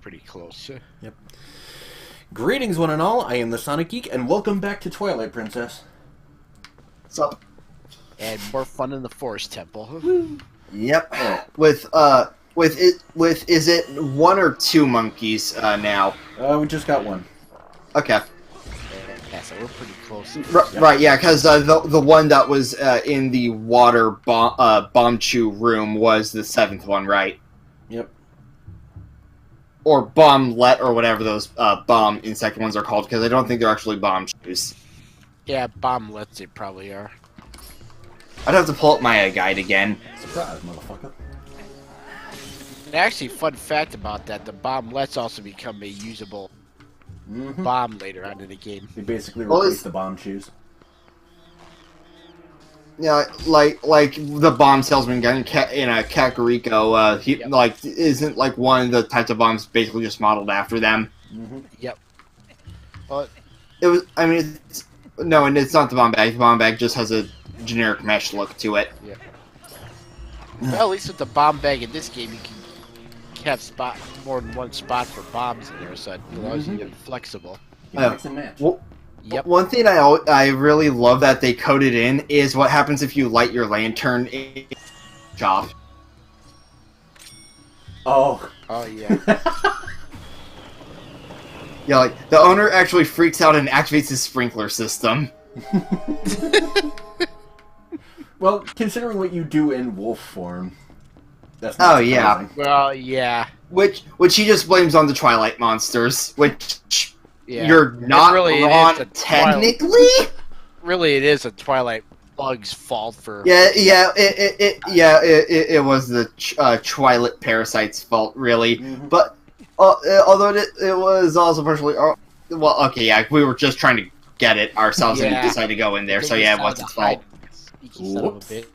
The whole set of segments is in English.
pretty close. Yep. Greetings, one and all. I am the Sonic Geek, and welcome back to Twilight Princess. What's up? And more fun in the Forest Temple. Yep. With is it one or two monkeys now? We just got one. Okay. Yeah, so we're pretty close. Right. Yeah, because the one that was in the water bomb chew room was the seventh one, right? Yep. Or bomblet, or whatever those bomb insect ones are called, because I don't think they're actually bomb chews. Yeah, bomblets they probably are. I'd have to pull up my guide again. Surprise, motherfucker. And actually, fun fact about that, the bomblets also become a usable bomb later on in the game. They basically replace the bomb shoes. Yeah, like the bomb salesman guy in Kakariko, isn't like one of the types of bombs basically just modeled after them. Yep. But It was. I mean, no, and it's not the bomb bag. The bomb bag just has a generic mesh look to it. yeah. Well, at least with the bomb bag in this game, you can have more than one spot for bombs in there, so it allows you to be flexible. Mix and match. Well, Yep. one thing I really love that they coded in is what happens if you light your lantern in shop. Oh. Oh yeah. Yeah, like the owner actually freaks out and activates his sprinkler system. Well, considering what you do in wolf form, that's not surprising. Yeah. Well, yeah. Which he just blames on the Twilight monsters, which Yeah. you're not really wrong is a technically. Really, it is a Twilight bug's fault for. It was the Twilight parasite's fault, really. But although it was also partially, well, okay, yeah, we were just trying to get it ourselves and decided to go in there, so yeah, it was its fault. Sneaky son of a bitch.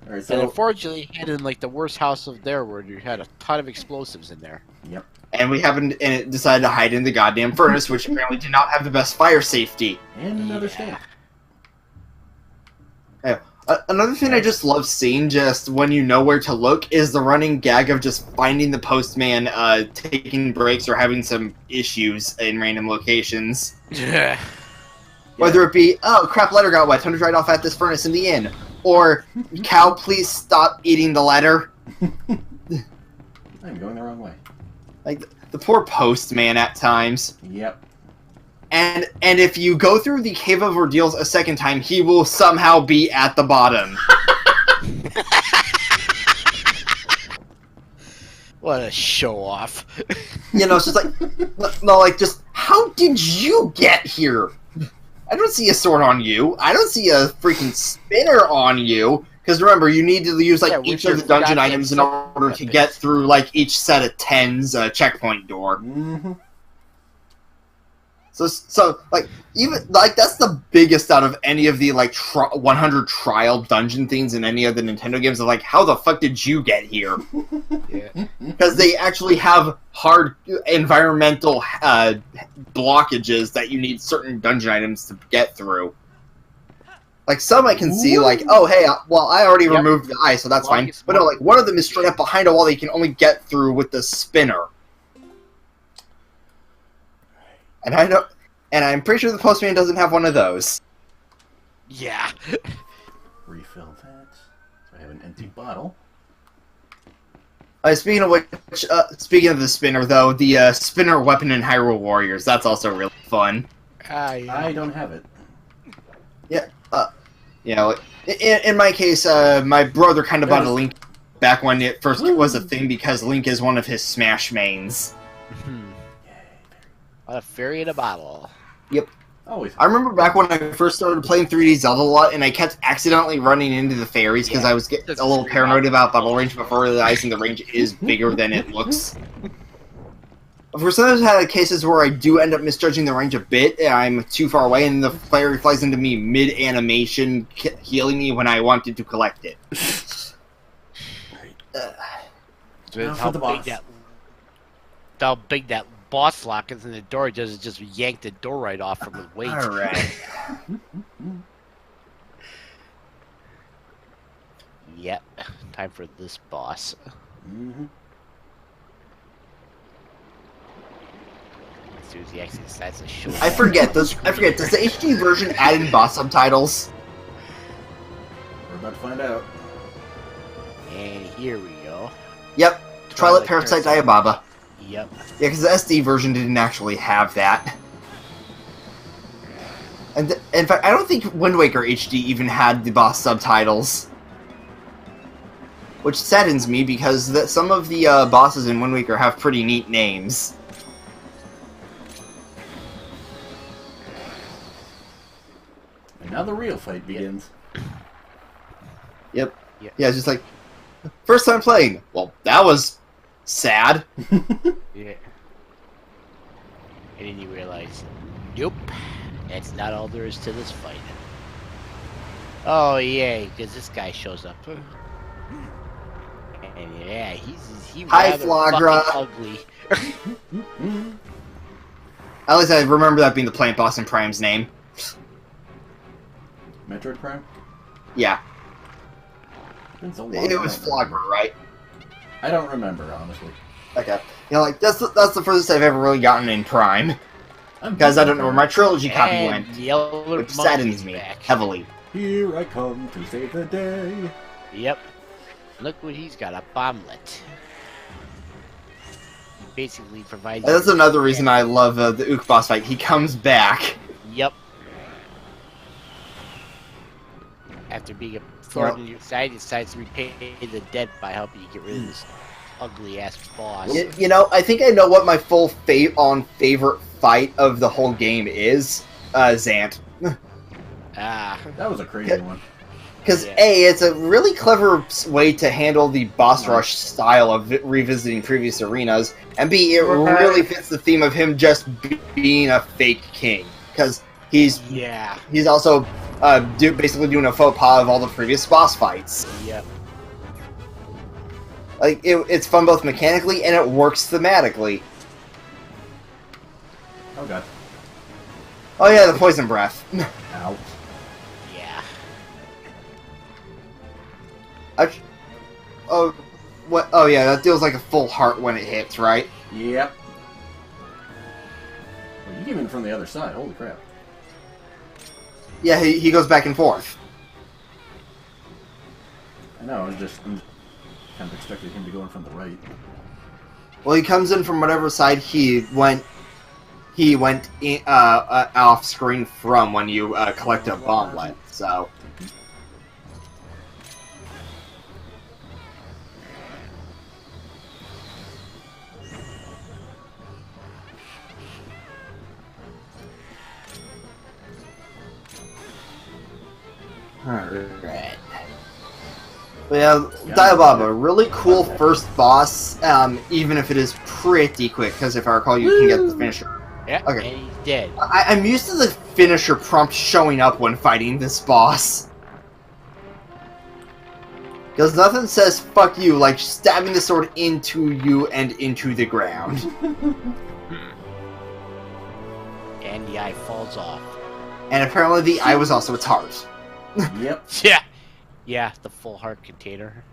Alright, And so... unfortunately, he had in like the worst house of there, where you had a ton of explosives in there. Yep. And it decided to hide in the goddamn furnace, which apparently did not have the best fire safety. And another stamp. Another thing I just love seeing, just when you know where to look, is the running gag of just finding the postman taking breaks or having some issues in random locations. Yeah. Whether it be, oh crap, letter got wet, time to dry it off at this furnace in the inn. Or, cow, please stop eating the letter. I'm going the wrong way. Like, the poor postman at times. Yep. And if you go through the Cave of Ordeals a second time, he will somehow be at the bottom. What a show off. You know, it's just like, no, like, just, how did you get here? I don't see a sword on you. I don't see a freaking spinner on you. Because remember, you need to use, like, each of the dungeon items in order to get through, like, each set of 10's checkpoint door. So, like, even, like, that's the biggest out of any of the, like, 100 trial dungeon things in any of the Nintendo games. Of, like, how the fuck did you get here? Yeah. Because they actually have hard environmental blockages that you need certain dungeon items to get through. Like, some I can see, like, oh, hey, well, I already removed the eye, so that's fine. But no, like, one of them is straight up behind a wall that you can only get through with the spinner. And I'm pretty sure the postman doesn't have one of those. Yeah. Refill that. So I have an empty bottle. Speaking of which, speaking of the spinner, though, the spinner weapon in Hyrule Warriors, that's also really fun. I don't have it. Yeah, you know, in my case, my brother kind of bought a Link back when it first was a thing because Link is one of his Smash mains. A fairy in a bottle. Yep. Always. I remember back when I first started playing 3D Zelda a lot, and I kept accidentally running into the fairies because I was getting a little paranoid about bubble range before realizing the range is bigger than it looks. For some of the cases where I do end up misjudging the range a bit, and I'm too far away, and the fairy flies into me mid-animation, healing me when I wanted to collect it. How big that boss lock is in the door does it just yank the door right off from the weight. Alright. Yep. Time for this boss. soon as he actually decides to show I up. forget. Does the HD version add in boss subtitles? We're about to find out. And here we go. Yep. Twilight Parasite Diababa. Yep. Yeah, because the SD version didn't actually have that. And in fact, I don't think Wind Waker HD even had the boss subtitles. Which saddens me, because some of the bosses in Wind Waker have pretty neat names. And now the real fight begins. Yep. Yeah. Yeah, it's just like, first time playing. Well, that was sad. Yeah. And then you realize, nope, that's not all there is to this fight. Oh, yeah, because this guy shows up. And yeah, he's Hi, rather Flagra. fucking ugly. At least I remember that being the plant boss in Prime's name. Metroid Prime? Yeah. Been so long, It was I don't remember. Flagra, right? I don't remember, honestly. Okay. You know, like, that's the furthest I've ever really gotten in Prime. Because I don't know where my trilogy copy And went. Yellow Which Monkey's saddens me back. heavily. Here I come to save the day. Yep. Look what he's got, a bomblet. He basically provides... And that's another reason I love the Ook boss fight. He comes back. Yep. After being a thorn in your side, he decides to repay the debt by helping you get rid of this ugly-ass boss. You know, I think I know what my full favorite fight of the whole game is. Zant. Ah. That was a crazy one. Because Yeah. A, it's a really clever way to handle the boss rush style of revisiting previous arenas, and B, it really fits the theme of him just being a fake king. Because he's also basically doing a faux pas of all the previous boss fights. Yep. Like, it's fun both mechanically and it works thematically. Oh god. Oh yeah, the poison breath. Ow. Yeah. What? Oh yeah, that deals like a full heart when it hits, right? Yep. Well, you came in from the other side, holy crap. Yeah, he goes back and forth. I know, I'm kind of expected him to go in from the right. Well, he comes in from whatever side he went in, off screen from when you collect a bomblet. So. Alright. But yeah, Diababa, really cool first boss, even if it is pretty quick, because if I recall, you can get the finisher. Yeah, Okay. and he's dead. I'm used to the finisher prompt showing up when fighting this boss. Because nothing says fuck you like stabbing the sword into you and into the ground. And the eye falls off. And apparently the eye was also its heart. Yep. Yeah. Yeah, the full heart container.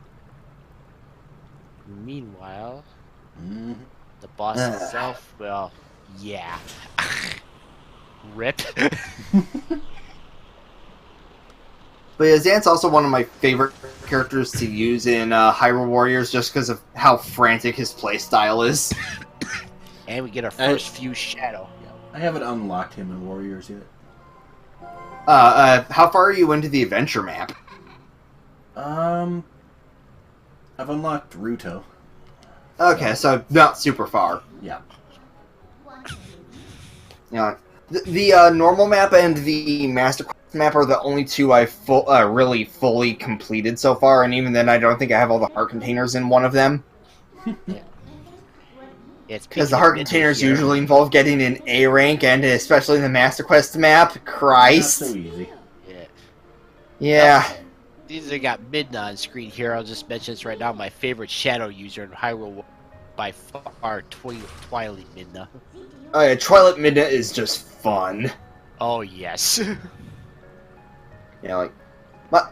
Meanwhile, the boss itself, well, yeah. Rip. But yeah, Zant's also one of my favorite characters to use in Hyrule Warriors just because of how frantic his playstyle is. And we get our first few shadow. I haven't unlocked him in Warriors yet. How far are you into the adventure map? I've unlocked Ruto. Okay, so not super far. Yeah. You know, the normal map and the Master Quest map are the only two I've really fully completed so far, and even then I don't think I have all the heart containers in one of them. Because the heart containers usually involve getting an A rank, and especially in the Master Quest map, Christ. Not so easy. Yeah. Yeah. These are got Midna on screen here. I'll just mention this right now. My favorite shadow user in Hyrule by far, Twilight Midna. Oh yeah, Twilight Midnight is just fun. Oh yes. Yeah,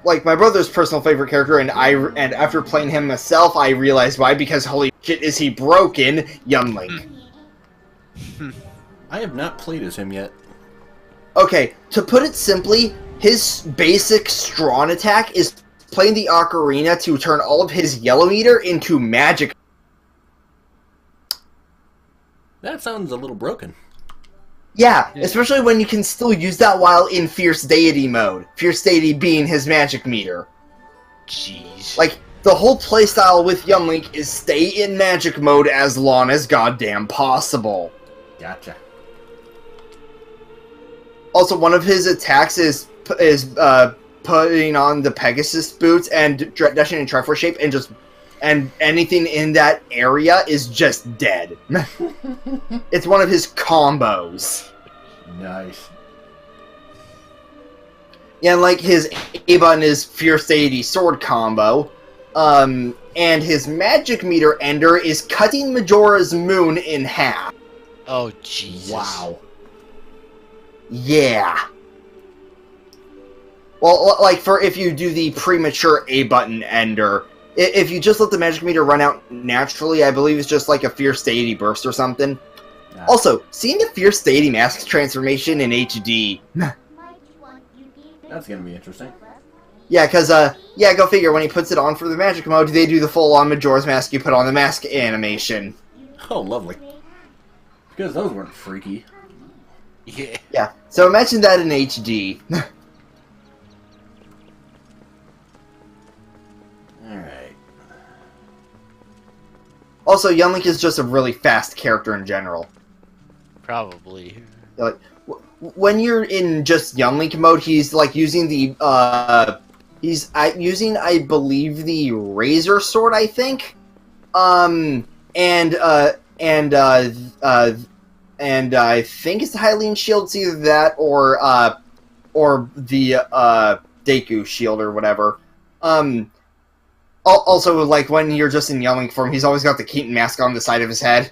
like my brother's personal favorite character, and after playing him myself, I realized why. Because holy shit, is he broken, young Link. I have not played as him yet. Okay, to put it simply, his basic strong attack is playing the ocarina to turn all of his yellow meter into magic. That sounds a little broken. Yeah, especially when you can still use that while in Fierce Deity mode. Fierce Deity being his magic meter. Jeez. Like, the whole playstyle with Young Link is stay in magic mode as long as goddamn possible. Gotcha. Also, one of his attacks is putting on the Pegasus boots and dashing in Triforce shape, and anything in that area is just dead. It's one of his combos. Nice. Yeah, and like his A button is Fierce Deity sword combo. And his magic meter ender is cutting Majora's Moon in half. Oh, Jesus. Wow. Yeah. Well, like, for if you do the premature A-button ender, if you just let the magic meter run out naturally, I believe it's just like a Fierce Deity burst or something. Yeah. Also, seeing the Fierce Deity mask transformation in HD... That's gonna be interesting. Yeah, because, yeah, go figure, when he puts it on for the magic mode, they do the full-on Majora's Mask you put on the mask animation. Oh, lovely. Because those weren't freaky. Yeah. Yeah, so imagine that in HD. Alright. Also, Young Link is just a really fast character in general. Probably. Like, when you're in just Young Link mode, he's, like, using the, using, I believe, the Razor Sword, I think? And I think it's the Hylian Shield. It's either that or the Deku Shield or whatever. Also, like, when you're just in Young Link form, he's always got the Keaton mask on the side of his head.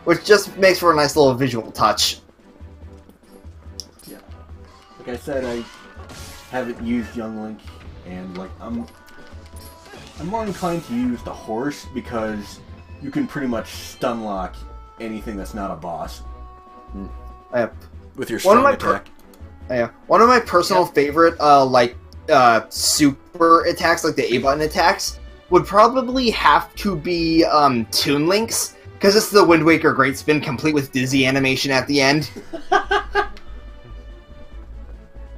Which just makes for a nice little visual touch. Yeah. Like I said, I haven't used Young Link, and, like, I'm more inclined to use the horse because you can pretty much stun lock anything that's not a boss. With your strong attack. One of my personal favorite, super attacks, like the A-button attacks, would probably have to be, Toon Link's, because it's the Wind Waker Great Spin, complete with dizzy animation at the end.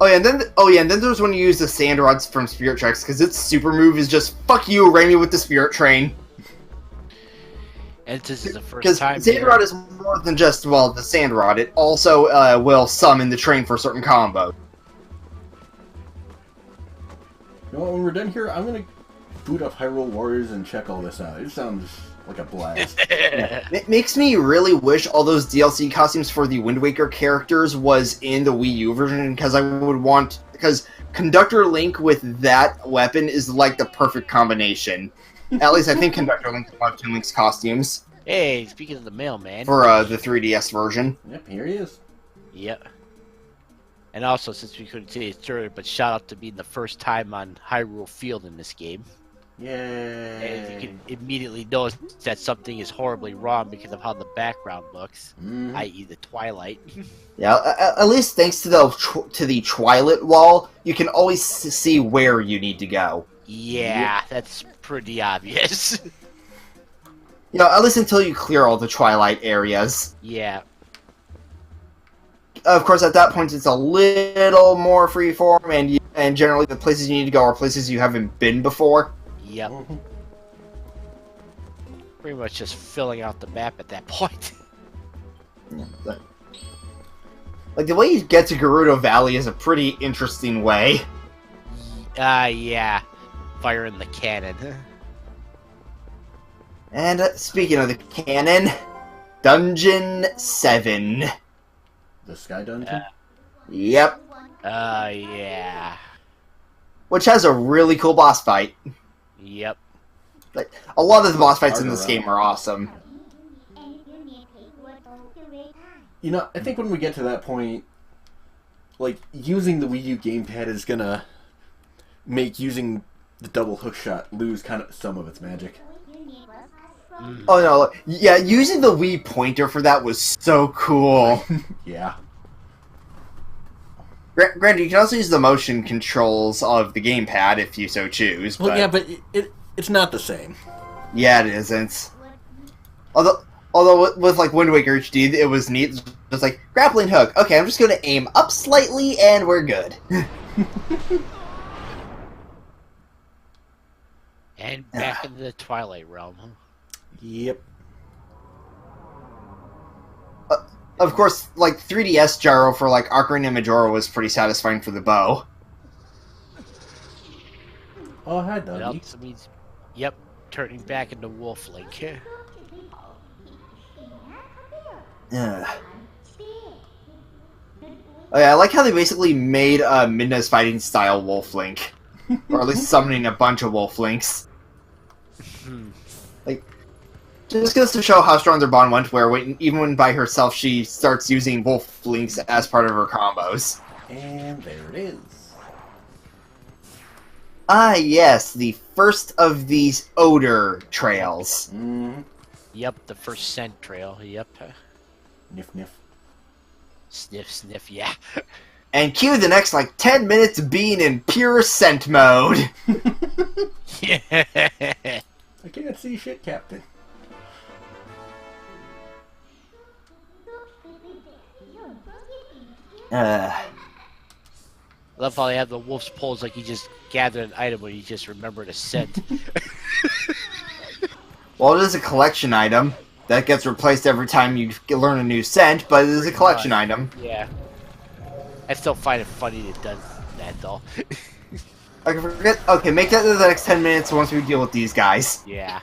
And then there's when you use the Sand Rods from Spirit Tracks, because its super move is just, fuck you, ram me with the Spirit Train. And this is the first time. Because Sand Rod is more than just, well, the Sand Rod. It also will summon the train for certain combos. You know what, when we're done here, I'm gonna boot up Hyrule Warriors and check all this out. It sounds like a blast. Yeah. It makes me really wish all those DLC costumes for the Wind Waker characters was in the Wii U version, because I would want... Because Conductor Link with that weapon is like the perfect combination. At least I think Conductor Link is one of Toon Link's costumes. Hey, speaking of the mailman. For the 3DS version. Yep, here he is. Yep. And also, since we couldn't say it earlier, but shout out to being the first time on Hyrule Field in this game. Yay. And you can immediately notice that something is horribly wrong because of how the background looks, i.e. the Twilight. Yeah, at least thanks to the Twilight wall, you can always see where you need to go. Yeah, that's pretty obvious. You know, at least until you clear all the Twilight areas. Yeah. Of course, at that point, it's a little more freeform, and generally the places you need to go are places you haven't been before. Yep. Pretty much just filling out the map at that point. Like, the way you get to Gerudo Valley is a pretty interesting way. Yeah. Firing the cannon. And speaking of the cannon, Dungeon 7. The Sky Dungeon? Yep. Yeah. Which has a really cool boss fight. Yep. Like, a lot of the boss fights in this game are awesome. You know, I think when we get to that point, like, using the Wii U gamepad is gonna make using the double hook shot lose kind of some of its magic. Oh no, yeah, using the Wii pointer for that was so cool. Yeah. Granted, you can also use the motion controls of the gamepad if you so choose. Well, but... yeah, but it's not the same. Yeah, it isn't. Although with like Wind Waker HD, it was neat. It was like, grappling hook. Okay, I'm just going to aim up slightly, and we're good. And back into the Twilight realm. Yep. Of course, like 3DS gyro for like Ocarina of Majora was pretty satisfying for the bow. Oh, hi, It Dougie. also means, yep, turning back into Wolf Link. Yeah. Oh yeah, I like how they basically made Midna's fighting style Wolf Link. Or at least summoning a bunch of Wolf Links. Like, just goes to show how strong their bond went, where even when by herself she starts using Wolf Links as part of her combos. And there it is. Ah yes, the first of these odor trails. Yep, the first scent trail, yep. Niff, niff. Sniff, sniff, yeah. And cue the next, like, 10 minutes of being in pure scent mode. Yeah. I can't see shit, Captain. I love how they have the wolf's pulls like you just gathered an item when you just remembered a scent. Well, it is a collection item that gets replaced every time you learn a new scent, but it is a collection item. Yeah. I still find it funny that it does that, though. Okay, forget. Okay, make that the next 10 minutes once we deal with these guys. Yeah.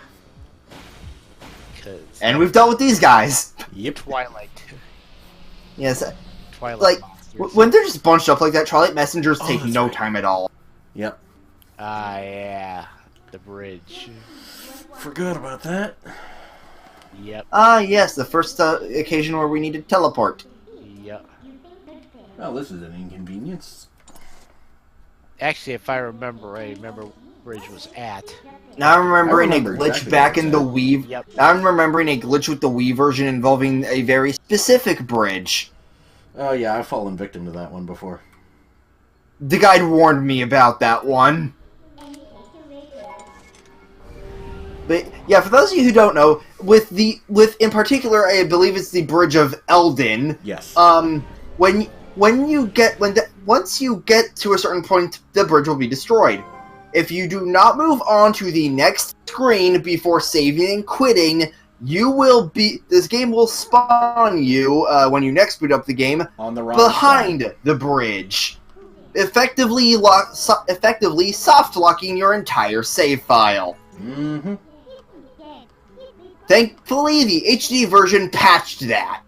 And we've dealt with these guys. Yep. Twilight. Yes. Twilight Like, monsters. when they're just bunched up like that, Twilight messengers take that's no right. time at all. Yep. Ah, yeah. The bridge. Forgot about that. Yep. Ah, yes, the first occasion where we need to teleport. Yep. Well, this is an inconvenience. Actually, if I remember right, remember where bridge was at. Now I'm remembering remember a glitch exactly back what in it the said. Wii. Yep. Now I'm remembering a glitch with the Wii version involving a very specific bridge. Oh, yeah, I've fallen victim to that one before. The guide warned me about that one. But yeah, for those of you who don't know, with in particular, I believe it's the Bridge of Eldin. Yes. Once you get to a certain point, the bridge will be destroyed. If you do not move on to the next screen before saving and quitting, this game will spawn you when you next boot up the game On the wrong behind side. the bridge, effectively soft locking your entire save file. Mm-hmm. Thankfully, the HD version patched that.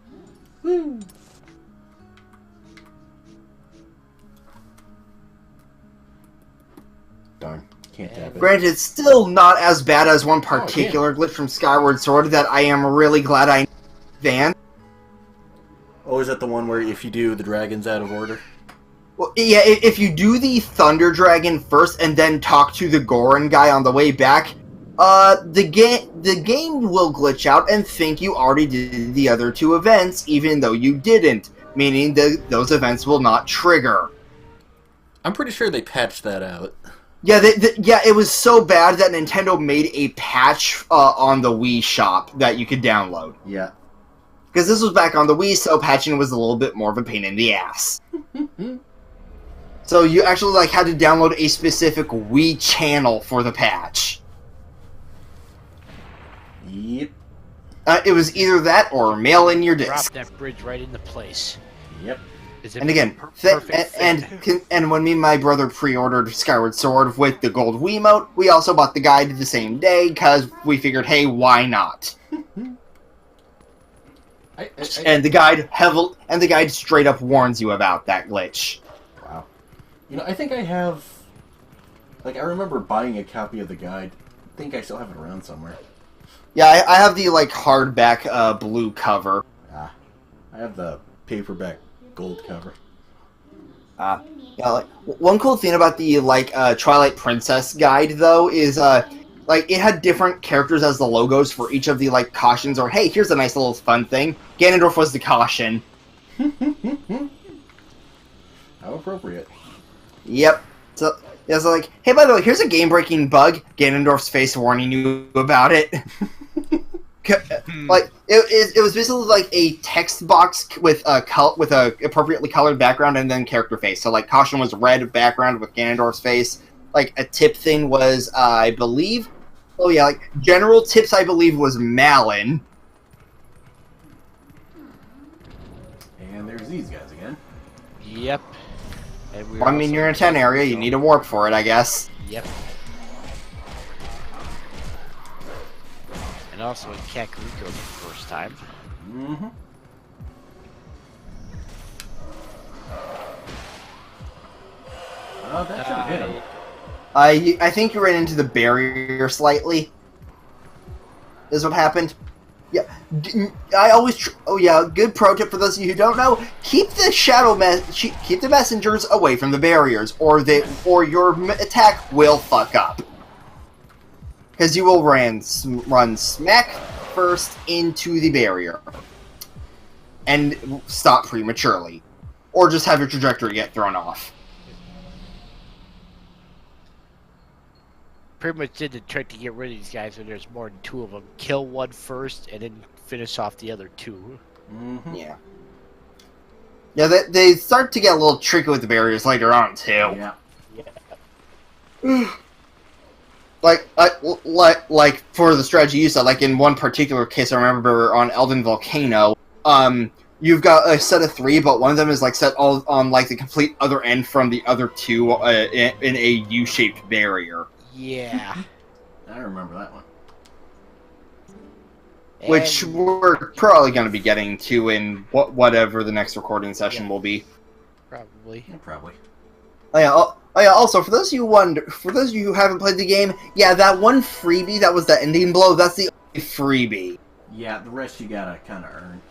Darn. Can't tap it. Granted, it's still not as bad as one particular glitch from Skyward Sword that I am really glad I van. Oh, is that the one where if you do the dragons out of order? Well, yeah, if you do the Thunder Dragon first and then talk to the Goron guy on the way back, the game will glitch out and think you already did the other two events, even though you didn't, meaning those events will not trigger. I'm pretty sure they patched that out. Yeah, it was so bad that Nintendo made a patch on the Wii shop that you could download. Yeah. Because this was back on the Wii, so patching was a little bit more of a pain in the ass. So you actually had to download a specific Wii channel for the patch. Yep. It was either that or mail in your Drop disc. that bridge right into place. Yep. Is it And again, perfect fit? and when me and my brother pre-ordered Skyward Sword with the gold Wiimote, we also bought the guide the same day because we figured, hey, why not? And the guide straight up warns you about that glitch. Wow. You know, I think I have... I remember buying a copy of the guide. I think I still have it around somewhere. Yeah, I have the, hardback blue cover. Ah. I have the paperback gold cover. Yeah, one cool thing about the, Twilight Princess guide, though, is, like, it had different characters as the logos for each of the, like, cautions, or, hey, here's a nice little fun thing. Ganondorf was the caution. How appropriate. Yep. So, yeah, so, like, hey, by the way, here's a game-breaking bug. Ganondorf's face warning you about it. Like, it was basically like a text box with a appropriately colored background and then character face. So, like, caution was red background with Ganondorf's face. Like, a tip thing was, I believe... Oh, yeah, like, general tips, I believe, was Malin. And there's these guys again. Yep. And Well, I mean, you're in a 10 area, you need a warp for it, I guess. Yep. And also in Kakariko the first time. Mm-hmm. Oh, that should hit him. I think you ran into the barrier slightly. Is what happened. Yeah, I always. Oh yeah, good pro tip for those of you who don't know: keep the keep the messengers away from the barriers, or your attack will fuck up. Because you will run smack first into the barrier and stop prematurely, or just have your trajectory get thrown off. Pretty much did the trick to get rid of these guys when there's more than 2 of them. Kill one first and then finish off the other 2. Mm-hmm. Yeah. Yeah, they start to get a little tricky with the barriers later on, too. Yeah. like for the strategy you said, like in one particular case I remember on Elden Volcano, you've got a set of 3, but one of them is like set all on like the complete other end from the other 2 in a U-shaped barrier. Yeah. I remember that one. Which we're probably going to be getting to in whatever the next recording session will be. Probably. Yeah, probably. Oh yeah. Also, for those of you who haven't played the game, yeah, that one freebie that was the ending blow. That's the only freebie. Yeah, the rest you gotta kind of earn.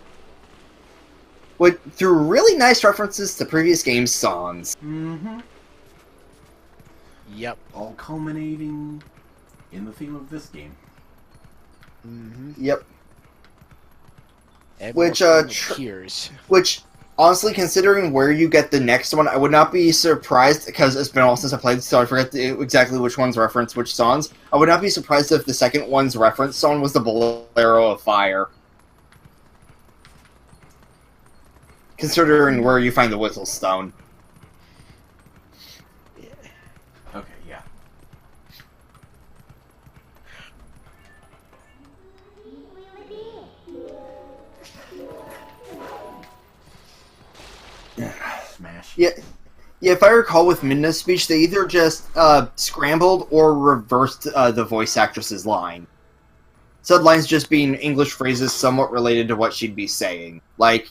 Through really nice references to previous game songs. Mm-hmm. Yep. All culminating in the theme of this game. Mm-hmm. Yep. And Which tears. Which, honestly, considering where you get the next one, I would not be surprised, because it's been a while since I played, so I forget exactly which ones reference which songs. I would not be surprised if the second one's reference song was the Bolero of Fire. Considering where you find the Whistle Stone. Okay, yeah. Smash. Yeah, if I recall with Midna's speech, they either just scrambled or reversed the voice actress's line. Said lines just being English phrases somewhat related to what she'd be saying. Like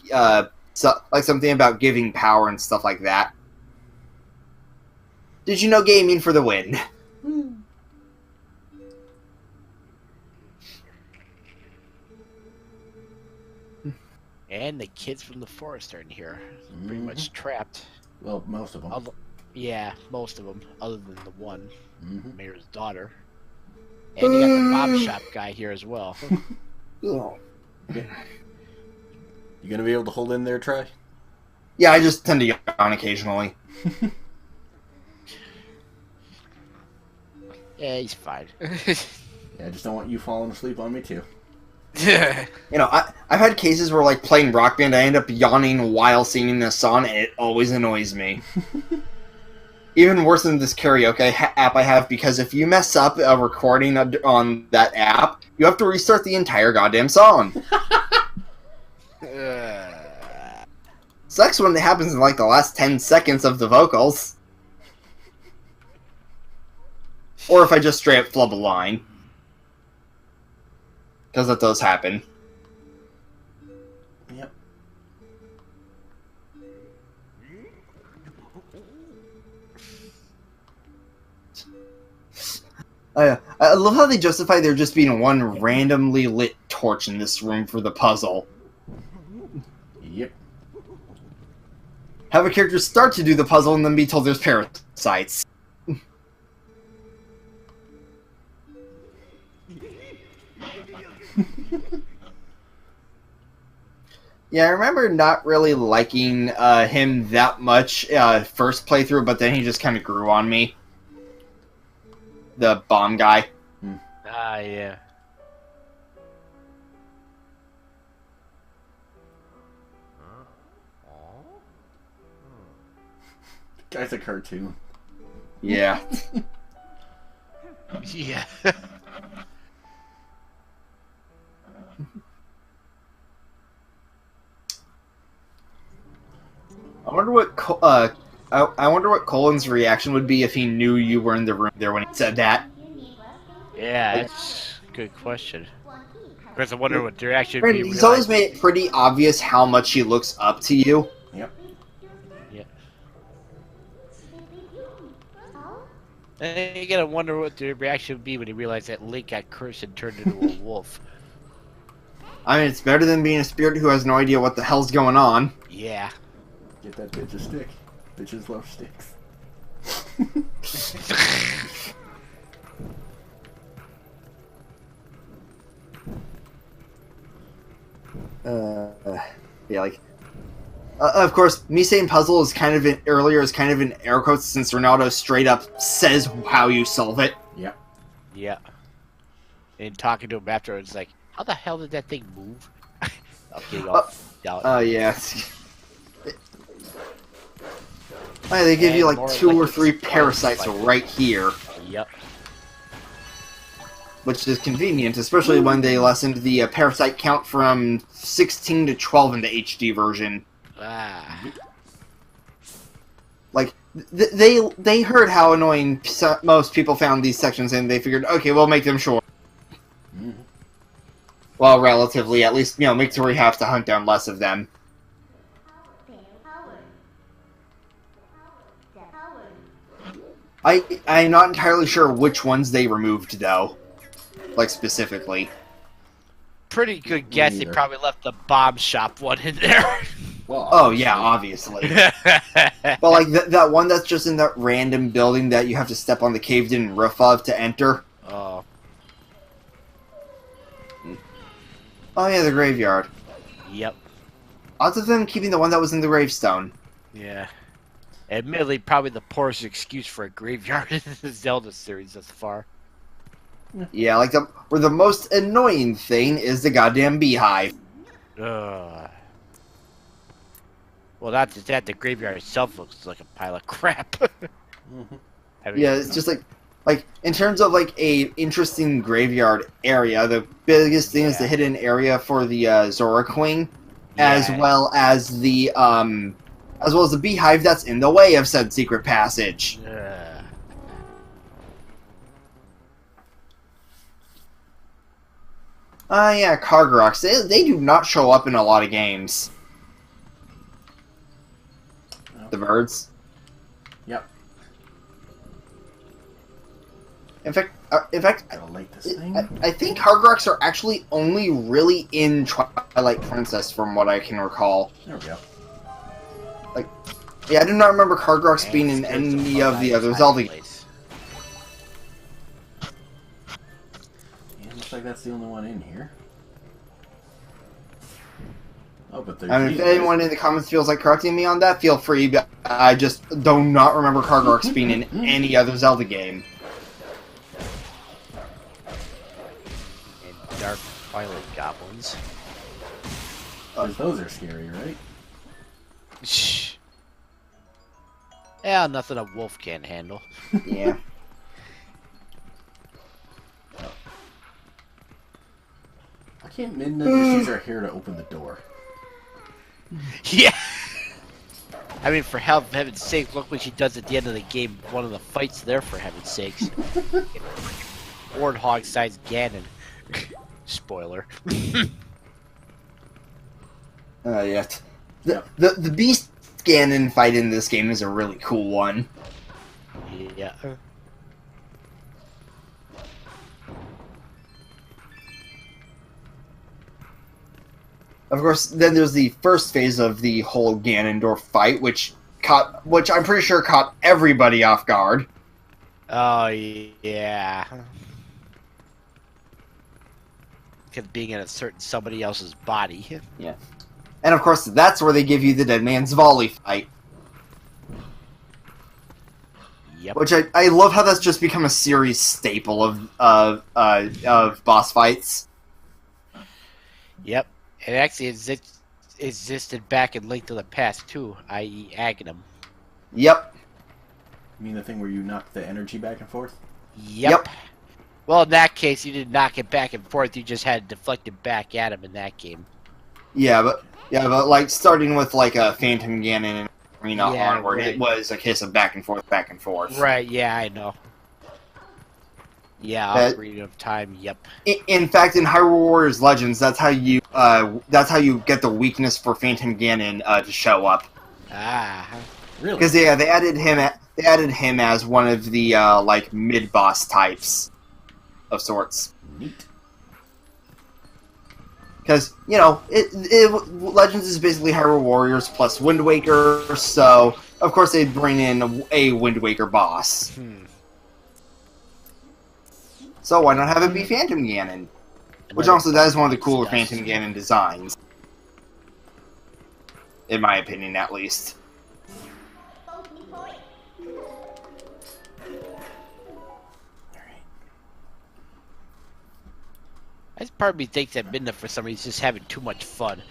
something about giving power and stuff like that. Did you know gaming for the win? And the kids from the forest are in here. Pretty much trapped. Well, most of them. Yeah, most of them, other than the one, Mayor's daughter. And you got the bomb shop guy here as well. Oh. You gonna be able to hold in there, Trey? Yeah, I just tend to yawn occasionally. Yeah, he's fine. Yeah, I just don't want you falling asleep on me, too. You know, I've had cases where, like, playing Rock Band, I end up yawning while singing this song, and it always annoys me. Even worse than this karaoke app I have, because if you mess up a recording on that app, you have to restart the entire goddamn song. Sucks when it happens in, like, the last 10 seconds of the vocals. Or if I just straight up flub a line. Because that does happen. Yep. I love how they justify there just being one randomly lit torch in this room for the puzzle. Yep. Have a character start to do the puzzle and then be told there's parasites. Yeah, I remember not really liking him that much first playthrough, but then he just kind of grew on me. The bomb guy. Ah, yeah. The guy's a cartoon. Yeah. Yeah. I wonder what I wonder what Colin's reaction would be if he knew you were in the room there when he said that. Yeah, that's a good question. Because I wonder what their reaction would Brandon, be. he's always made it pretty obvious how much he looks up to you. Yep. Yeah. And you gotta wonder what their reaction would be when he realized that Link got cursed and turned into a wolf. I mean, it's better than being a spirit who has no idea what the hell's going on. Yeah. Get that bitch a stick. Bitches love sticks. Yeah, like... of course, me saying puzzle is kind of in air quotes since Ronaldo straight up says how you solve it. Yep. Yeah. And talking to him afterwards, like, how the hell did that thing move? I'm getting all down. Yeah. They give you like 2 or 3 parasites right here. Yep. Which is convenient, especially when they lessened the parasite count from 16 to 12 in the HD version. Ah. Like, they heard how annoying most people found these sections, and they figured, okay, we'll make them short. Well, relatively, at least, make it to where you have to hunt down less of them. I'm not entirely sure which ones they removed, though. Like, specifically. Pretty good guess they probably left the bomb shop one in there. Well, oh, yeah, obviously. But, like, that one that's just in that random building that you have to step on the caved-in roof of to enter. Oh. Oh, yeah, the graveyard. Yep. Odds of them keeping the one that was in the gravestone. Yeah. Admittedly, probably the poorest excuse for a graveyard in the Zelda series thus far. Yeah, like, the most annoying thing is the goddamn beehive. Ugh. Well, not just that, the graveyard itself looks like a pile of crap. I mean, Yeah, it's just like, in terms of, like, a interesting graveyard area, the biggest thing is the hidden area for the, Zora Queen, as well as the beehive that's in the way of said secret passage. Yeah, Kargaroks. They do not show up in a lot of games. The birds. Yep. In fact, Gotta light this thing. I think Kargaroks are actually only really in Twilight Princess, from what I can recall. There we go. Like, yeah, I do not remember Kargaroks being in any of the other Zelda games. Yeah, looks like that's the only one in here. Oh, but there's... I mean, if anyone in the comments feels like correcting me on that, feel free, but I just do not remember Kargaroks being in any other Zelda game. And dark Twilight goblins. Those are scary, right? Shh. Yeah, nothing a wolf can't handle. Yeah. Why can't Midna just use her hair to open the door? Yeah. I mean, for heaven's sake, look what she does at the end of the game. One of the fights there, for heaven's sakes. Warthog-sized Ganon. Spoiler. Yeah. The Beast Ganon fight in this game is a really cool one. Yeah. Of course, then there's the first phase of the whole Ganondorf fight, which I'm pretty sure caught everybody off guard. Oh, yeah. to being in a certain somebody else's body. Yeah. And of course, that's where they give you the Dead Man's Volley fight. Yep. Which I love how that's just become a series staple of boss fights. Yep. It actually existed back in Link to the Past too, i.e. Aghanim. Yep. You mean the thing where you knock the energy back and forth? Yep. Well, in that case, you didn't knock it back and forth. You just had to deflect it back at him in that game. Yeah, but like starting with like a Phantom Ganon and Arena onward, right. It was a case of back and forth, back and forth. Right? Yeah, I know. Yeah, Ocarina of Time. Yep. In fact, in Hyrule Warriors Legends, that's how you get the weakness for Phantom Ganon to show up. Ah. Really? Because they added him as one of the like mid boss types of sorts. Neat. Because Legends is basically Hyrule Warriors plus Wind Waker, so of course they'd bring in a Wind Waker boss. So why not have it be Phantom Ganon? Which also, that is one of the cooler Phantom Ganon designs. In my opinion, at least. This part of me thinks that Midna, for some reason, is just having too much fun.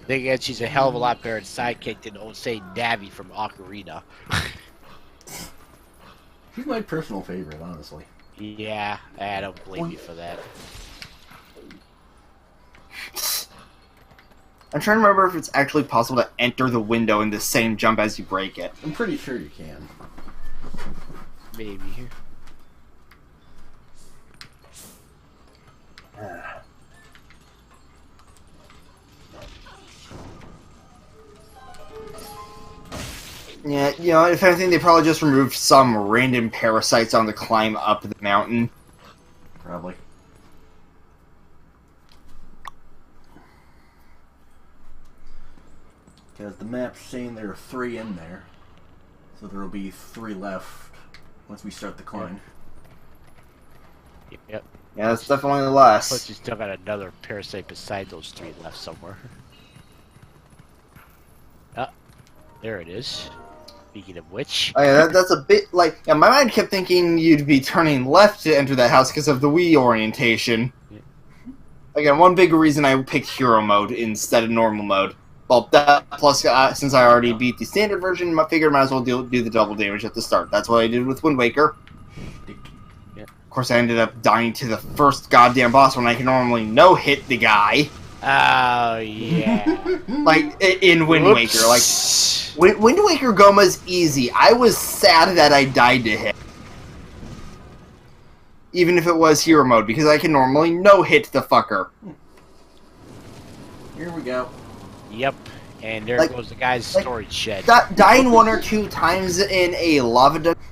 Then again, she's a hell of a lot better sidekick than old say Navi from Ocarina. She's my personal favorite, honestly. Yeah, I don't blame you for that. I'm trying to remember if it's actually possible to enter the window in the same jump as you break it. I'm pretty sure you can. Maybe. Yeah, if anything, they probably just removed some random parasites on the climb up the mountain. Probably. Because the map's saying there are 3 in there. So there will be 3 left once we start the climb. Yep. Yeah, that's definitely less. Plus, you still got another parasite beside those 3 left somewhere. Ah, there it is. Speaking of which... Oh, yeah, that's a bit like... Yeah, my mind kept thinking you'd be turning left to enter that house because of the Wii orientation. Yeah. Again, one big reason I picked Hero Mode instead of Normal Mode. Well, that plus, since I already beat the standard version, I figured I might as well do the double damage at the start. That's what I did with Wind Waker. Yeah. Of course, I ended up dying to the first goddamn boss when I can normally no-hit the guy. Oh, yeah. Like, in Wind Waker. Like, Wind Waker Goma's easy. I was sad that I died to him. Even if it was Hero Mode, because I can normally no-hit the fucker. Here we go. Yep. And there Like- goes the guy's storage shed. Dying 1 or 2 times in a lava dungeon,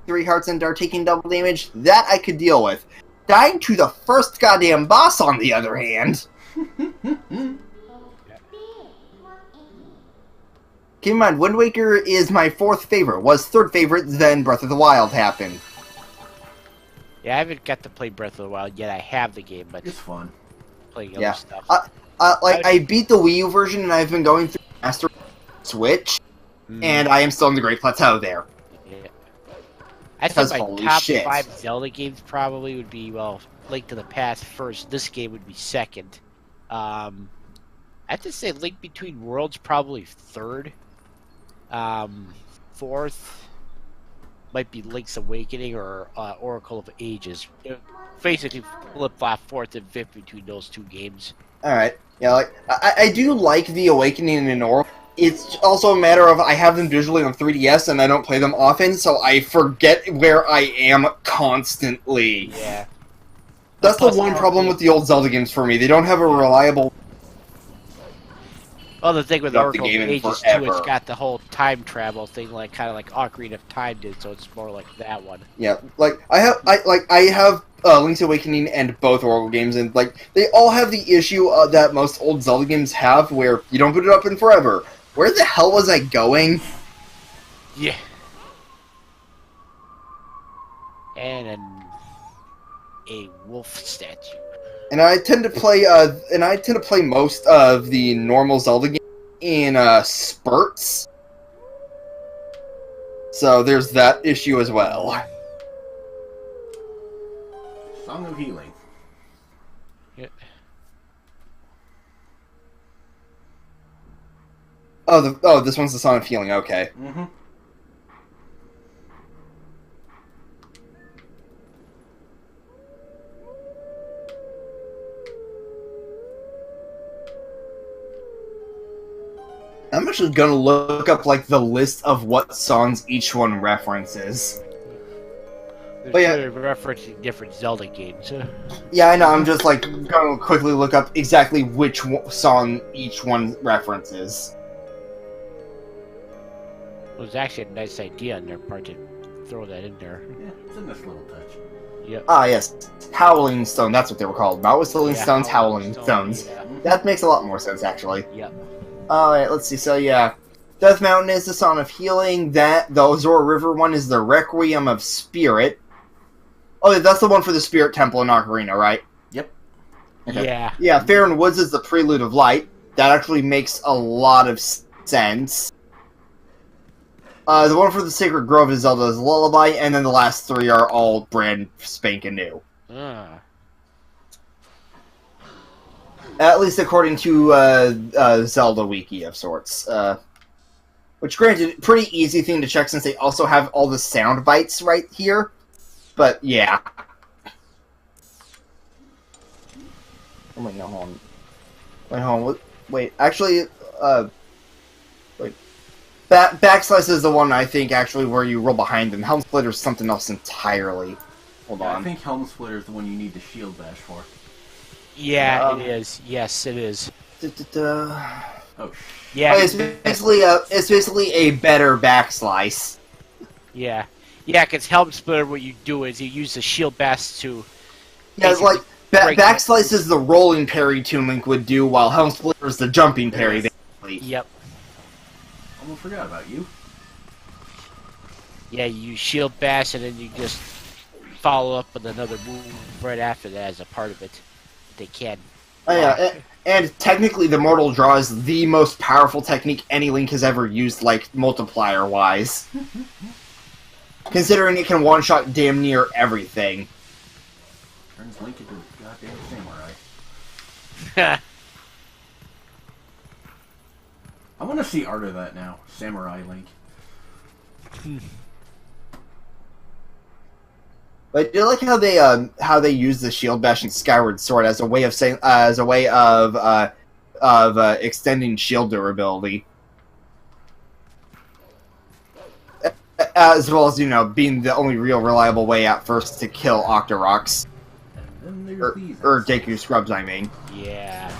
3 hearts and are taking double damage, that I could deal with. Dying to the first goddamn boss, on the other hand... Keep in mind, Wind Waker is my 4th favorite. Was 3rd favorite, then Breath of the Wild happened. Yeah, I haven't got to play Breath of the Wild yet. I have the game, but It's fun. playing Yeah. other stuff. I beat the Wii U version, and I've been going through Master Switch, and I am still in the Great Plateau there. Yeah. I Because think my holy top shit. 5 Zelda games probably would be, well, Link to the Past first. This game would be second. I have to say Link Between Worlds probably 3rd. 4th might be Link's Awakening or Oracle of Ages. Basically, flip-flop 4th and 5th between those 2 games. Alright. Yeah, like, I do like the Awakening and Oracle. It's also a matter of I have them visually on 3DS and I don't play them often, so I forget where I am constantly. Yeah. That's the Plus, one Oracle- problem with the old Zelda games for me. They don't have a reliable... Well, the thing with Got the Oracle of game in Ages, too, forever. it's got the whole time travel thing, like kind of like Ocarina of Time did, so it's more like that one. Yeah, like I have Link's Awakening and both Oracle games, and like they all have the issue that most old Zelda games have, where you don't put it up in forever. Where the hell was I going? Yeah. And a wolf statue. And I tend to play most of the normal Zelda games in spurts. So there's that issue as well. Song of Healing. Yeah. Oh, this one's the Song of Healing. Okay. Mm-hmm. I'm actually gonna look up like the list of what songs each one references. They're yeah. sort of referencing different Zelda games. Yeah, I know. I'm just like gonna quickly look up exactly which song each one references. It was actually a nice idea on their part to throw that in there. Yeah, it's a nice little touch. Yep. Ah, yes, Howling Stone. That's what they were called. Not Whistling Yeah, Stones, Howling Stones. Yeah. That makes a lot more sense, actually. Yep. Alright, let's see. So, yeah. Death Mountain is the Song of Healing. The Ozora River one is the Requiem of Spirit. Oh, yeah, that's the one for the Spirit Temple in Ocarina, right? Yep. Okay. Yeah. Yeah, Faron Woods is the Prelude of Light. That actually makes a lot of sense. The one for the Sacred Grove is Zelda's Lullaby, and then the last three are all brand spanking new. At least according to Zelda Wiki of sorts. Which, granted, pretty easy thing to check since they also have all the sound bites right here. But, yeah. Oh, wait, no, hold on. Wait, hold on. Wait, actually, wait. Backslice is the one, I think, actually, where you roll behind them. Helm Splitter is something else entirely. Hold on. I think Helm Splitter is the one you need the shield bash for. Yeah, it is. Yes, it is. Oh, Yeah. Oh, it's basically a better backslice. Yeah. Yeah, because Helm Splitter, what you do is you use the shield bash to... Yeah, it's like, backslice is the rolling parry Toon Link would do, while Helm Splitter is the jumping parry, basically. Yep. Almost forgot about you. Yeah, you shield bash and then you just follow up with another move right after that as a part of it. They can. Oh, yeah, and technically the Mortal Draw is the most powerful technique any Link has ever used, like, multiplier-wise. Considering it can one-shot damn near everything. Turns Link into a goddamn samurai. I want to see art of that now. Samurai Link. But I do like how they use the shield bash and Skyward Sword as a way of extending shield durability, as well as being the only real reliable way at first to kill Octoroks or Deku Scrubs. I mean. Yeah.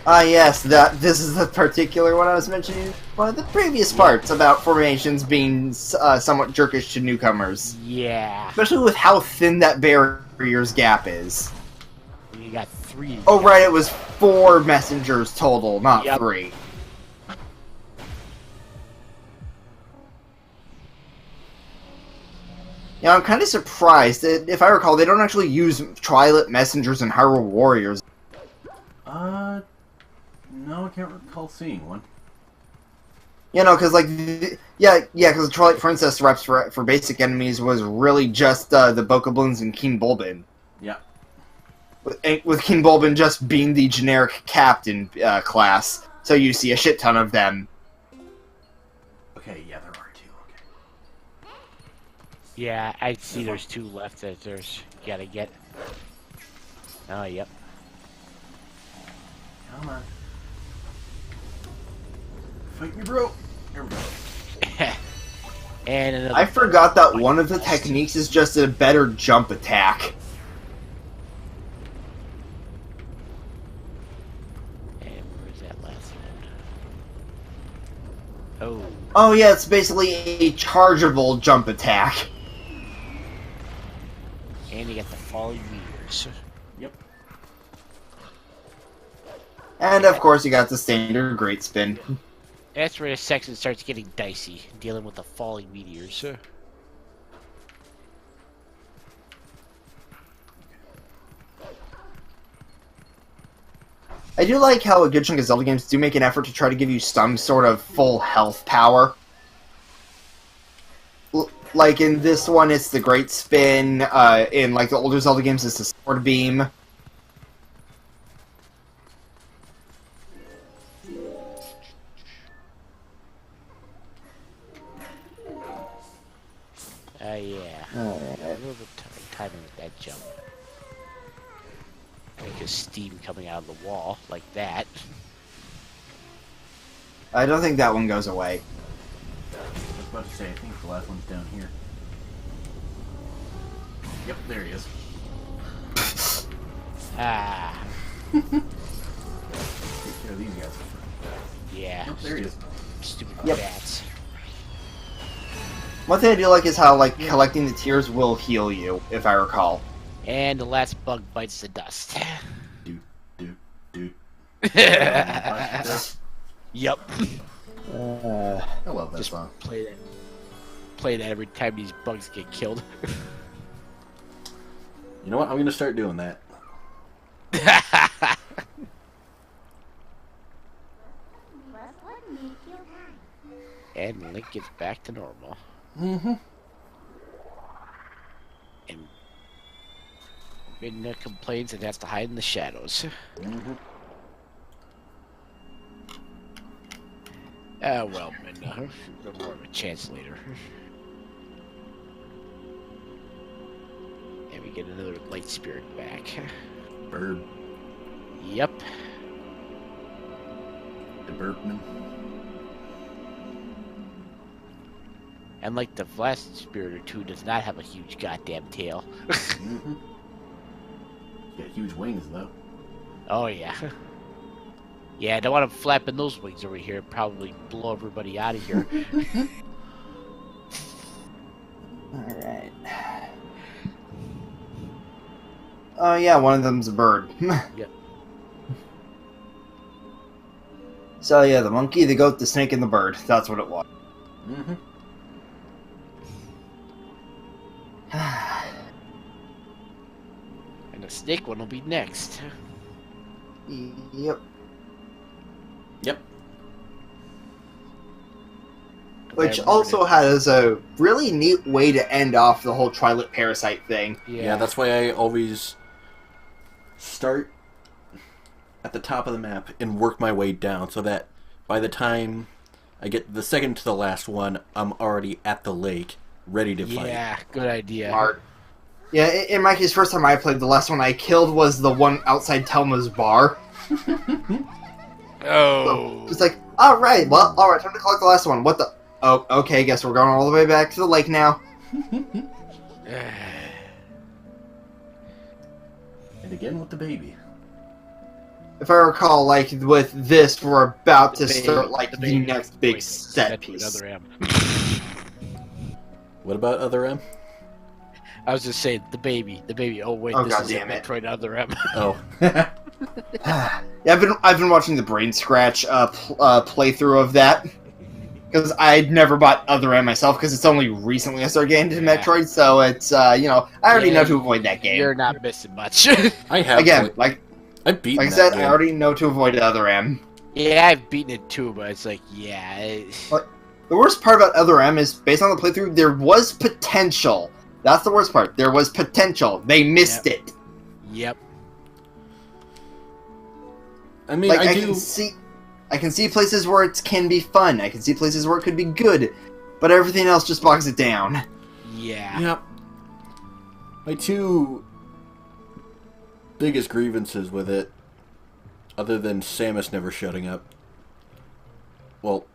Yes, this is the particular one I was mentioning. One of the previous parts about formations being somewhat jerkish to newcomers. Yeah. Especially with how thin that barrier's gap is. You got 3. Oh, right, it was 4 messengers total, not 3. Yeah, I'm kind of surprised that, if I recall, they don't actually use Twilight messengers in Hyrule Warriors. No, I can't recall seeing one. Because, like, because the Twilight Princess reps for basic enemies was really just the Bokoblins and King Bulbin. Yeah. With King Bulbin just being the generic captain class, so you see a shit ton of them. Okay, yeah, there are 2. Okay. Yeah, I see there's 2 left that there's gotta get. Oh, yep. Come on. Fight me, bro. There we go. And another. I forgot that one of the techniques is just a better jump attack. And where's that last one? Oh. Oh yeah, it's basically a chargeable jump attack. And you got the falling meteors. Yep. And of course you got the standard great spin. That's where the section starts getting dicey, dealing with the falling meteors. I do like how a good chunk of Zelda games do make an effort to try to give you some sort of full health power. Like in this one, it's the Great Spin. In like the older Zelda games, it's the Sword Beam. Yeah. A little bit timing with that jump. Like a steam coming out of the wall, like that. I don't think that one goes away. I was about to say, I think the last one's down here. Yep, there he is. Ah. Take care of these guys. Yeah. Oh, there he is. Stupid Yep. bats. One thing I do like is how like collecting the tears will heal you, if I recall. And the last bug bites the dust. Do. Yep. I love that Just song. play that every time these bugs get killed. You know what? I'm gonna start doing that. And Link gets back to normal. Mm-hmm. And Midna complains and has to hide in the shadows. Mm-hmm. Ah, well, Midna. No more of a chance later. And we get another light spirit back. Bird. Yep. The Birdman. And like the last spirit or two, does not have a huge goddamn tail. Mm-hmm. Got huge wings, though. Oh, yeah. Yeah, I don't want him flapping those wings over here. Probably blow everybody out of here. Alright. Oh yeah, one of them's a bird. Yep. So yeah, the monkey, the goat, the snake, and the bird. That's what it was. Mm-hmm. And the snake one will be next. Yep. Yep. Which also has a really neat way to end off the whole Twilight parasite thing. Yeah, that's why I always start at the top of the map and work my way down, so that by the time I get the second to the last one, I'm already at the lake, ready to fight. Yeah, good idea. Smart. Yeah, in my case, first time I played, the last one I killed was the one outside Telma's bar. Oh. So it's like, alright, time to collect the last one. What the? Oh, okay, guess we're going all the way back to the lake now. And again with the baby. If I recall, like, with this, we're about to start, like, the next big set piece. Other M. What about Other M? I was just saying, the baby. Oh wait, Oh, this is goddamn it. Metroid Other M. Oh. Yeah, I've been watching the Brain Scratch playthrough of that. Because I'd never bought Other M myself, because it's only recently I started getting into Metroid, so it's, you know, I already know to avoid that game. You're not missing much. I have. Again, I've beaten like I that said, game. I already know to avoid Other M. Yeah, I've beaten it too, but it's like, yeah. The worst part about Other M is, based on the playthrough, there was potential. That's the worst part. There was potential. They missed it. Yep. I mean, Like, I can see places where it can be fun. I can see places where it could be good. But everything else just bogs it down. Yeah. Yep. My two biggest grievances with it, other than Samus never shutting up. Well,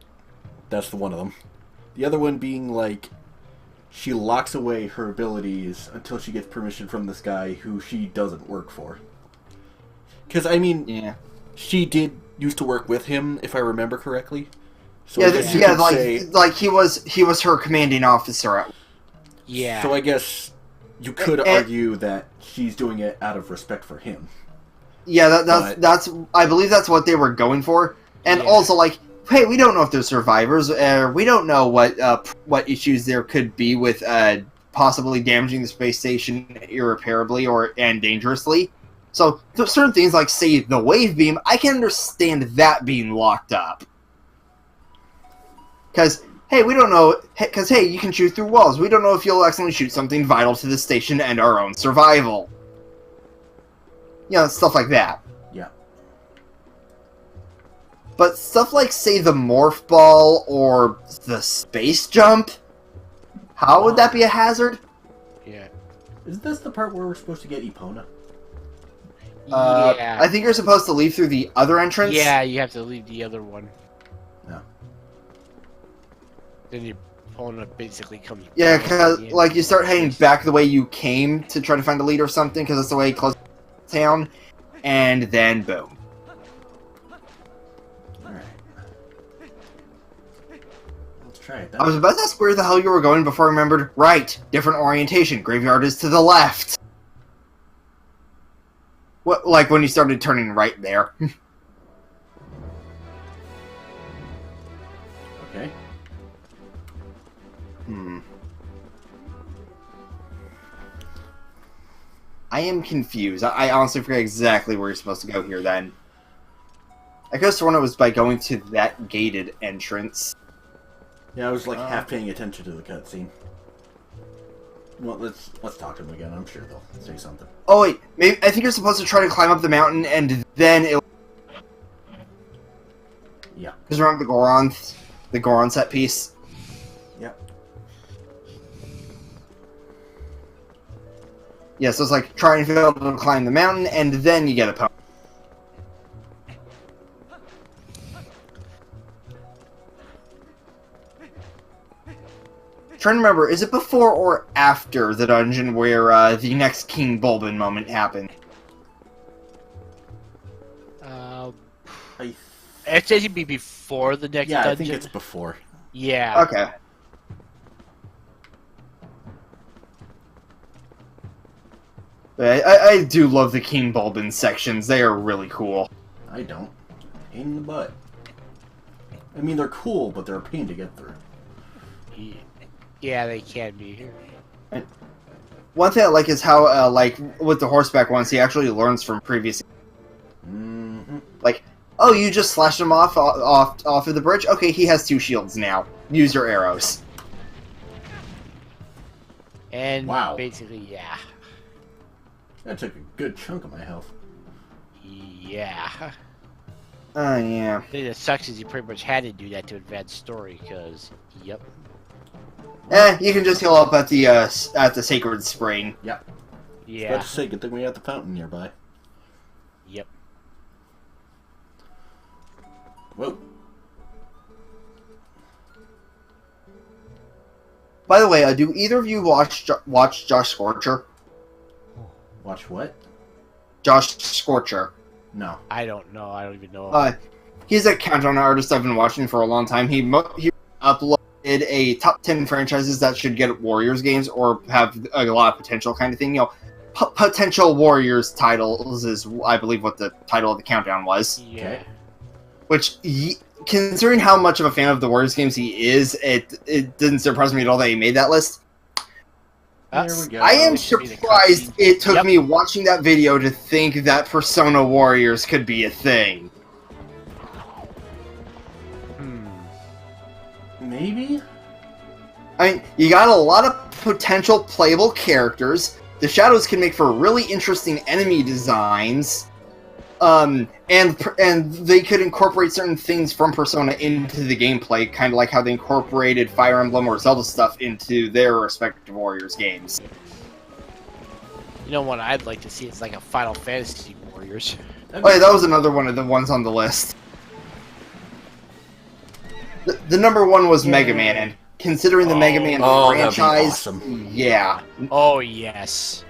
that's the one of them. The other one being, like, she locks away her abilities until she gets permission from this guy who she doesn't work for. Because, I mean, Yeah. she did used to work with him, if I remember correctly. So Yeah, I guess you could say, like he was her commanding officer. Yeah. so I guess you could argue that she's doing it out of respect for him. Yeah, But- that's I believe that's what they were going for. And Yeah. also, like, hey, we don't know if they're survivors. We don't know what issues there could be with possibly damaging the space station irreparably and dangerously. So certain things like, say, the wave beam, I can understand that being locked up. Because, hey, we don't know... Because, hey, you can shoot through walls. We don't know if you'll accidentally shoot something vital to the station and our own survival. You know, stuff like that. Yeah. But stuff like, say, the morph ball or the space jump, how would that be a hazard? Yeah. Is this the part where we're supposed to get Epona? Yeah. I think you're supposed to leave through the other entrance. Yeah, you have to leave the other one. No. Then your opponent basically comes. Yeah, back because, at the end. like, you start heading back the way you came to try to find a lead or something, because that's the way you close town, and then boom. Alright. Let's try it. I was about to ask where the hell you were going before I remembered. Right, different orientation. Graveyard is to the left. What, like when you started turning right there. Okay. I am confused. I honestly forget exactly where you're supposed to go here then. I could have sworn it was by going to that gated entrance. Yeah, I was like half paying attention to the cutscene. Well, let's talk to them again. I'm sure they'll say something. Oh wait, maybe I think you're supposed to try to climb up the mountain and then it. Yeah. Because remember the Goron set piece. Yep. Yeah, so it's like trying to be able to climb the mountain and then you get a pony. Trying to remember, is it before or after the dungeon where the next King Bulbin moment happened? It says it'd be before the next dungeon. I think it's before. Yeah. Okay. But I do love the King Bulbin sections. They are really cool. I don't. Pain in the butt. I mean, they're cool, but they're a pain to get through. Yeah, they can be. One thing I like is how, like, with the horseback ones, he actually learns from previous... Mm-hmm. Like, oh, you just slashed him off of the bridge? Okay, he has 2 shields now. Use your arrows. And wow. Basically, yeah. That took a good chunk of my health. Yeah. Oh, yeah. The thing that sucks is you pretty much had to do that to advance story, because, yep. You can just heal up at the Sacred Spring. Yep. Yeah. About to say, good thing we got the fountain nearby. Yep. Whoa. By the way, do either of you watch Josh Scorcher? Watch what? Josh Scorcher. No. I don't know. I don't even know. He's a countdown artist I've been watching for a long time. He uploaded a top 10 franchises that should get Warriors games or have a lot of potential kind of thing. You know, potential Warriors titles is, I believe, what the title of the countdown was. Yeah. Okay. Which, considering how much of a fan of the Warriors games he is, it didn't surprise me at all that he made that list. There we go. I am surprised it took me watching that video to think that Persona Warriors could be a thing. Maybe? I mean, you got a lot of potential playable characters. The Shadows can make for really interesting enemy designs. And they could incorporate certain things from Persona into the gameplay, kind of like how they incorporated Fire Emblem or Zelda stuff into their respective Warriors games. You know what I'd like to see is like a Final Fantasy Warriors. Oh yeah, that was another one of the ones on the list. The number one was Mega Man, and considering the Mega Man franchise, that'd be awesome. Yeah. Oh yes.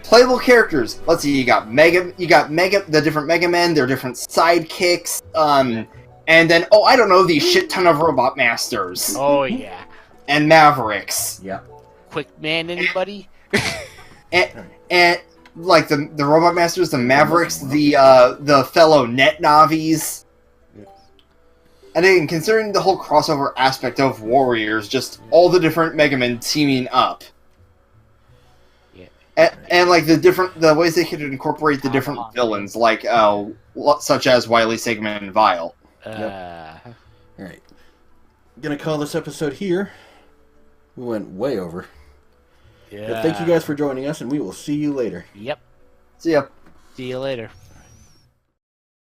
Playable characters. Let's see. You got the different Mega Men, their different sidekicks, and then I don't know, these shit ton of Robot Masters. Oh yeah. And Mavericks. Yeah. Quick Man, anybody? and like the Robot Masters, the Mavericks, the fellow Net Navis. And then, considering the whole crossover aspect of Warriors, just all the different Mega Men teaming up. Yeah. And like the ways they could incorporate the different villains, like such as Wily, Sigmund, and Vile. Yep. All right, gonna call this episode here. We went way over. Yeah. But thank you guys for joining us, and we will see you later. Yep. See ya. See you later.